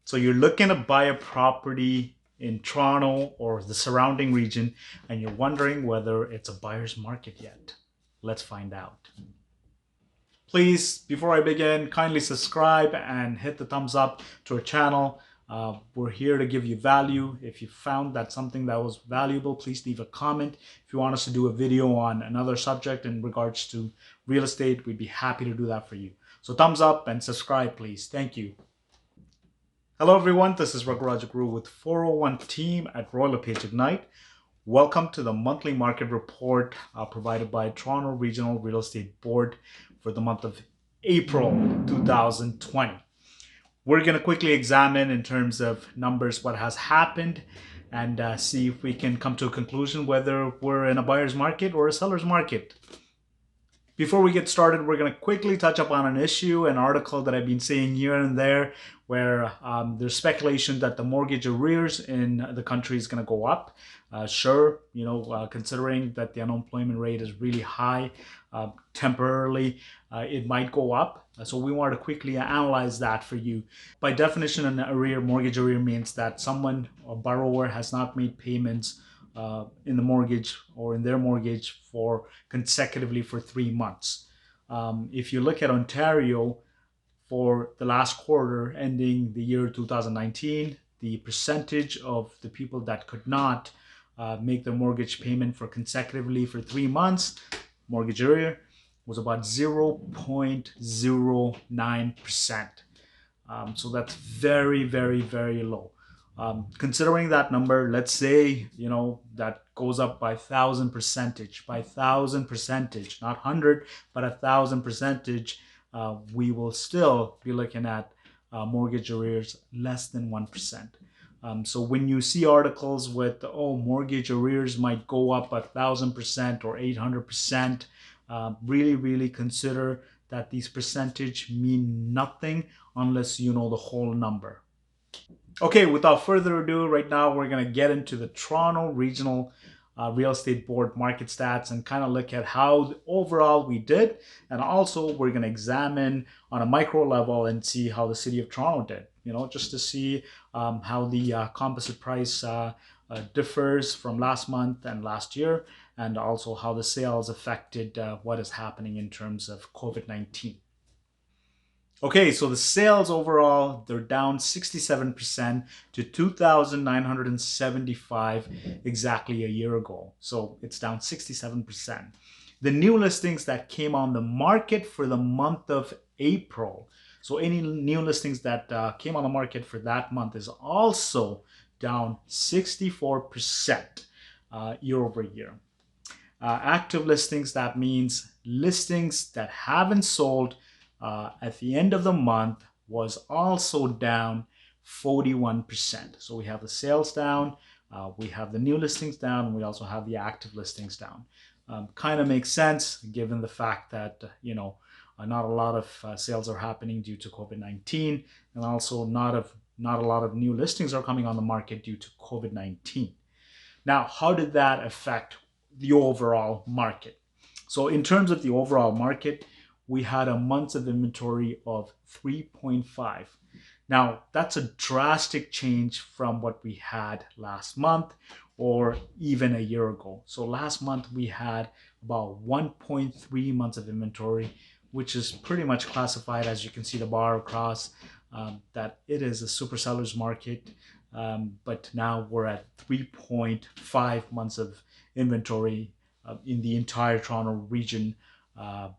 So you're looking to buy a property in Toronto or the surrounding region, and you're wondering whether it's a buyer's market yet. Let's find out. Please, before I begin, kindly subscribe and hit the thumbs up to our channel. We're here to give you value. If you found that something that was valuable, please leave a comment. If you want us to do a video on another subject in regards to real estate, we'd be happy to do that for you. So thumbs up and subscribe, please. Thank you. Hello everyone, this is Raghuram Guru with 401 team at Royal LePage Ignite. Welcome to the monthly market report provided by Toronto Regional Real Estate Board for the month of April 2020. We're going to quickly examine in terms of numbers what has happened and see if we can come to a conclusion whether we're in a buyer's market or a seller's market. Before we get started, we're going to quickly touch up on an issue, an article that I've been seeing here and there, where there's speculation that the mortgage arrears in the country is going to go up. Sure, considering that the unemployment rate is really high, temporarily it might go up. So we want to quickly analyze that for you. By definition, an mortgage arrear means that someone, a borrower, has not made payments in the mortgage or in their mortgage for consecutively for 3 months. If you look at Ontario for the last quarter ending the year 2019, the percentage of the people that could not make their mortgage payment for consecutively for 3 months, mortgage arrear, was about 0.09%. So that's very, very, very low. Considering that number, let's say, that goes up by 1,000%, not 100, but 1,000%, we will still be looking at mortgage arrears less than 1%. So when you see articles with, mortgage arrears might go up 1,000% or 800%, really, really consider that these percentage mean nothing unless you know the whole number. Okay, without further ado, right now we're going to get into the Toronto Regional Real Estate Board market stats and kind of look at how overall we did. And also we're going to examine on a micro level and see how the city of Toronto did, just to see how the composite price differs from last month and last year, and also how the sales affected what is happening in terms of COVID-19. Okay, so the sales overall, they're down 67% to 2,975 exactly a year ago. So it's down 67%. The new listings that came on the market for the month of April, so any new listings that came on the market for that month is also down 64% year over year. Active listings, that means listings that haven't sold at the end of the month, was also down 41%. So we have the sales down, we have the new listings down, and we also have the active listings down. Kind of makes sense given the fact that, not a lot of sales are happening due to COVID-19, and also not a lot of new listings are coming on the market due to COVID-19. Now, how did that affect the overall market? So in terms of the overall market, we had a months of inventory of 3.5. Now, that's a drastic change from what we had last month or even a year ago. So last month we had about 1.3 months of inventory, which is pretty much classified, as you can see the bar across, that it is a super seller's market. But now we're at 3.5 months of inventory in the entire Toronto region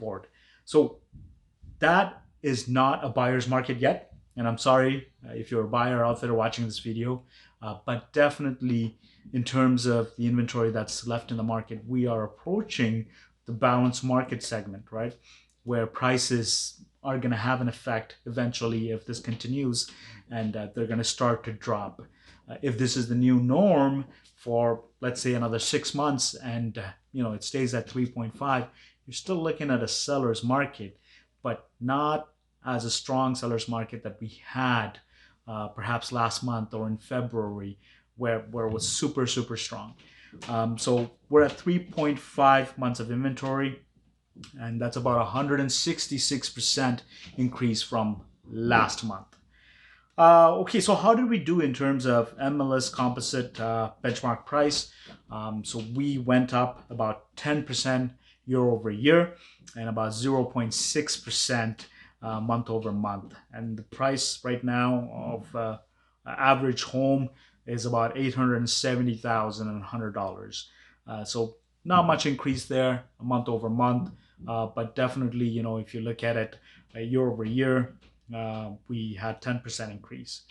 board. So that is not a buyer's market yet. And I'm sorry if you're a buyer out there watching this video, but definitely in terms of the inventory that's left in the market, we are approaching the balanced market segment, right? Where prices are going to have an effect eventually if this continues, and they're going to start to drop. If this is the new norm for, let's say, another 6 months and, it stays at 3.5, you're still looking at a seller's market, but not as a strong seller's market that we had perhaps last month or in February, where it was super, super strong. So we're at 3.5 months of inventory, and that's about 166% increase from last month. Okay, so how did we do in terms of MLS composite benchmark price? So we went up about 10% year over year and about 0.6% month over month. And the price right now of average home is about $870,100. So not much increase there month over month, but definitely, if you look at it year over year, we had 10% increase.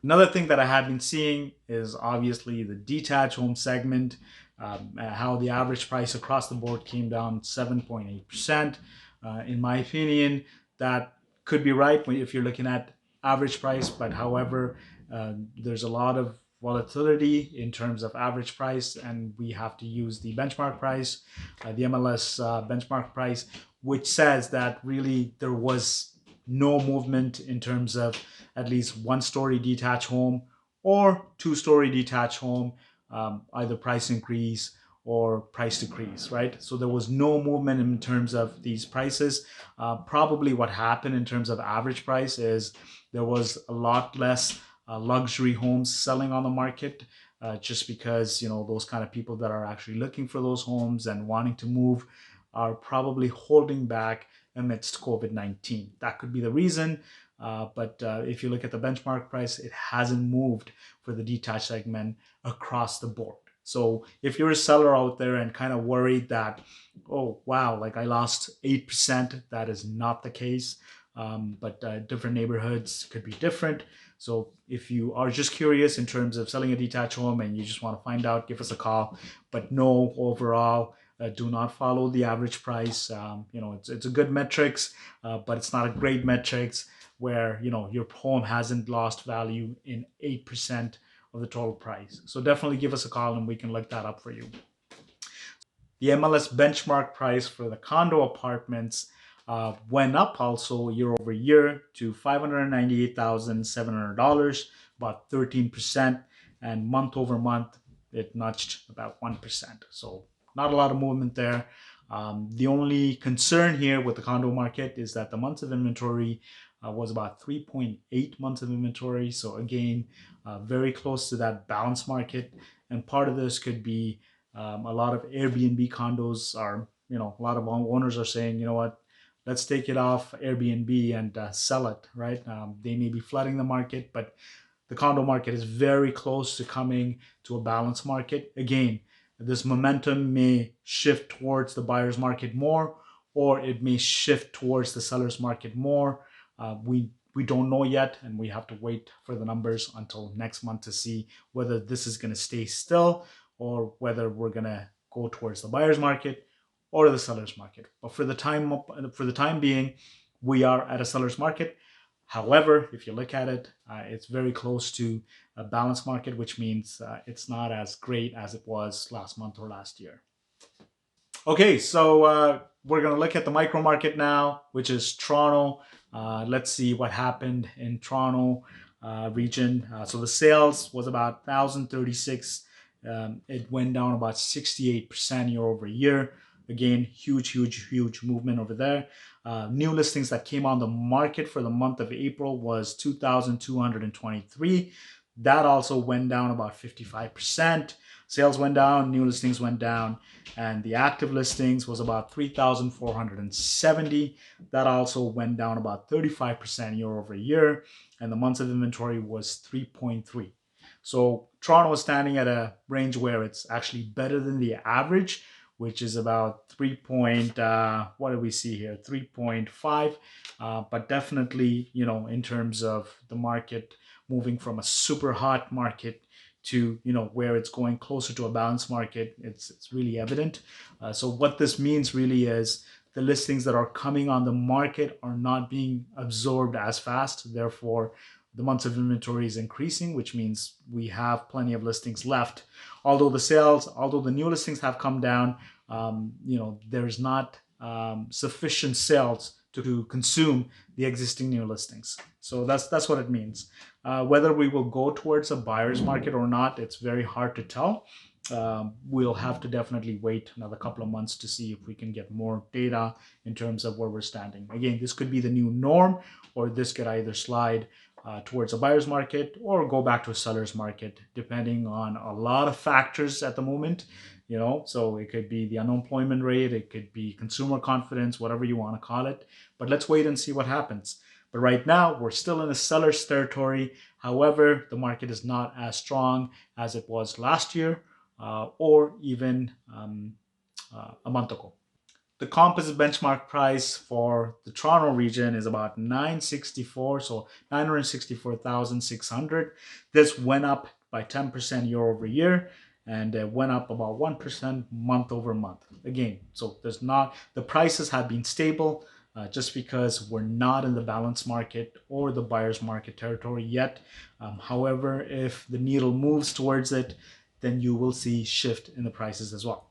Another thing that I have been seeing is obviously the detached home segment, how the average price across the board came down 7.8%. In my opinion, that could be right if you're looking at average price, but however, there's a lot of volatility in terms of average price, and we have to use the benchmark price, the MLS benchmark price, which says that really there was no movement in terms of at least one-story detached home or two-story detached home, either price increase or price decrease, right? So there was no movement in terms of these prices. Probably what happened in terms of average price is there was a lot less luxury homes selling on the market, just because those kind of people that are actually looking for those homes and wanting to move are probably holding back amidst COVID-19. That could be the reason. But if you look at the benchmark price, it hasn't moved for the detached segment across the board. So if you're a seller out there and kind of worried that, oh, wow, like I lost 8%, that is not the case. But different neighborhoods could be different. So if you are just curious in terms of selling a detached home and you just want to find out, give us a call. But no, overall, do not follow the average price. It's a good metrics, but it's not a great metrics where your home hasn't lost value in 8% of the total price. So definitely give us a call and we can look that up for you. The MLS benchmark price for the condo apartments went up also year over year to $598,700, about 13%, and month over month it nudged about 1%. So not a lot of movement there. The only concern here with the condo market is that the months of inventory was about 3.8 months of inventory. So again, very close to that balance market. And part of this could be a lot of Airbnb condos are, a lot of owners are saying, you know what, let's take it off Airbnb and sell it, right? They may be flooding the market, but the condo market is very close to coming to a balanced market. Again, this momentum may shift towards the buyer's market more, or it may shift towards the seller's market more. We don't know yet, and we have to wait for the numbers until next month to see whether this is going to stay still or whether we're going to go towards the buyer's market or the seller's market. But for the time being, we are at a seller's market. However, if you look at it, it's very close to a balanced market, which means it's not as great as it was last month or last year. Okay, so we're going to look at the micro market now, which is Toronto. Let's see what happened in Toronto region. So the sales was about 1,036. It went down about 68% year over year. Again, huge movement over there. New listings that came on the market for the month of April was 2,223. That also went down about 55%. Sales went down, new listings went down, and the active listings was about 3,470. That also went down about 35% year over year, and the months of inventory was 3.3. So Toronto is standing at a range where it's actually better than the average, which is about 3. What do we see here? 3.5. But definitely, in terms of the market moving from a super hot market to where it's going closer to a balanced market, it's really evident. So what this means really is the listings that are coming on the market are not being absorbed as fast. Therefore, the months of inventory is increasing, which means we have plenty of listings left. Although the new listings have come down, there's not sufficient sales to consume the existing new listings. So that's what it means. Whether we will go towards a buyer's market or not, it's very hard to tell. We'll have to definitely wait another couple of months to see if we can get more data in terms of where we're standing. Again, this could be the new norm, or this could either slide towards a buyer's market or go back to a seller's market, depending on a lot of factors at the moment. So it could be the unemployment rate, it could be consumer confidence, whatever you want to call it. But let's wait and see what happens. But right now, we're still in a seller's territory. However, the market is not as strong as it was last year or even a month ago. The composite benchmark price for the Toronto region is about 964, so 964,600. This went up by 10% year over year, and it went up about 1% month over month. Again, so the prices have been stable just because we're not in the balanced market or the buyer's market territory yet. However, if the needle moves towards it, then you will see shift in the prices as well.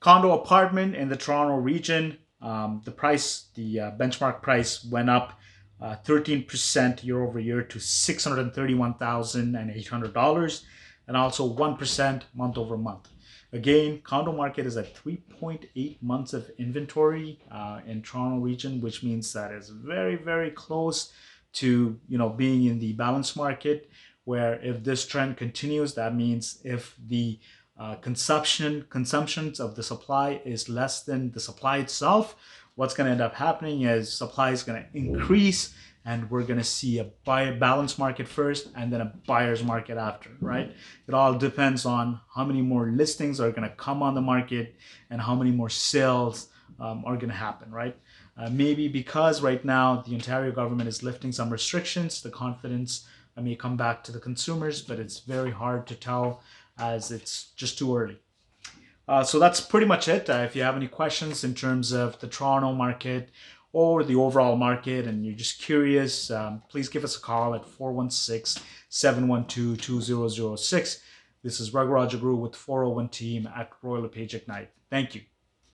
Condo apartment in the Toronto region, the benchmark price went up 13% year over year to $631,800, and also 1% month over month. Again, condo market is at 3.8 months of inventory in Toronto region, which means that it's very, very close to being in the balanced market, where if this trend continues, that means if the consumptions of the supply is less than the supply itself, what's going to end up happening is supply is going to increase, and we're going to see a balanced market first and then a buyer's market after, right? It all depends on how many more listings are going to come on the market and how many more sales are going to happen, right? Maybe because right now the Ontario government is lifting some restrictions, the confidence may come back to the consumers, but it's very hard to tell as it's just too early. So that's pretty much it. If you have any questions in terms of the Toronto market or the overall market and you're just curious, please give us a call at 416-712-2006. This is Raghuram Jagru with 401 team at Royal LePage Ignite. Thank you.